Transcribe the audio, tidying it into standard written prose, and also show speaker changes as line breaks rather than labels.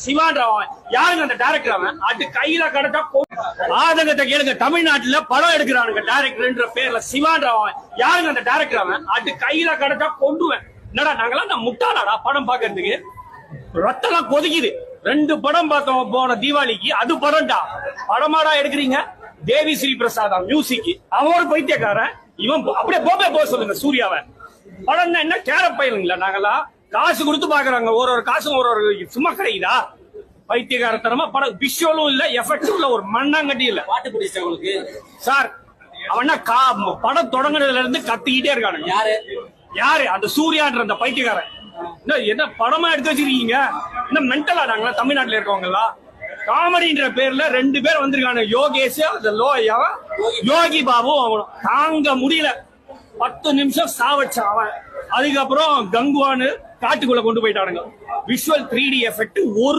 சிவான்றவன் யாருங்க அந்த டைரக்டர்? அவன் அது கையில கடத்தா ஆதங்கத்தை கேளுங்க. தமிழ்நாட்டுல படம் எடுக்கிறானுங்க டைரக்டர்ன்ற பேர்ல. சிவான்றவன் யாருங்க அந்த டைரக்டர்? அவன் அது கையில கடத்தா கொண்டுவேன். என்னடா நாங்களாம் நான் முட்டாளாடா படம் பாக்குறதுக்கு? ரத்தெல்லாம் கொதிக்குது. 2 படம் பார்த்தோம் போன தீபாவளிக்கு. அது படம்டா. படமாடா எடுக்கிறீங்க? தேவி ஸ்ரீ பிரசாதா மியூசிக். அவன் ஒரு பைத்தியக்காரன். இவன் அப்படியே போக சொல்லுங்க சூர்யாவை. படம் என்ன கேரப் பயிலுங்களா? நாங்களாம் காசு கொடுத்து பாக்குறாங்க. ஒரு காசும் ஒரு சும்மா கிடைக்குதா? பைத்தியகாரத்தனமா படம். விஷுவலும் இல்ல, எஃபெக்ட்ஸும் இல்ல, ஒரு மண்ணாங்கட்டி இல்ல.
பாட்டு பிடிச்ச உங்களுக்கு
சார் அவன் படம் தொடங்குனதுல இருந்து கத்திக்கிட்டே இருக்கானுங்க. யாரு? அந்த சூர்யான்ற அந்த பைத்தியக்காரன். என்ன படமா எடுத்து வச்சிருக்கீங்க? என்ன மென்டலா நாங்களா தமிழ்நாட்டுல இருக்கவங்களா? காமெடின்ற பேர்ல 2 பேர் வந்திருக்காங்க. யோகேஷ் அந்த யோகி பாபு. அவனும் தாங்க முடியல. 10 நிமிஷம் சாவச்சான் அவன். அதுக்கப்புறம் கங்குவானு காட்டுக்குள்ள கொண்டு போயிட்டானுங்க. விஷுவல் 3D எஃபெக்ட் ஒரு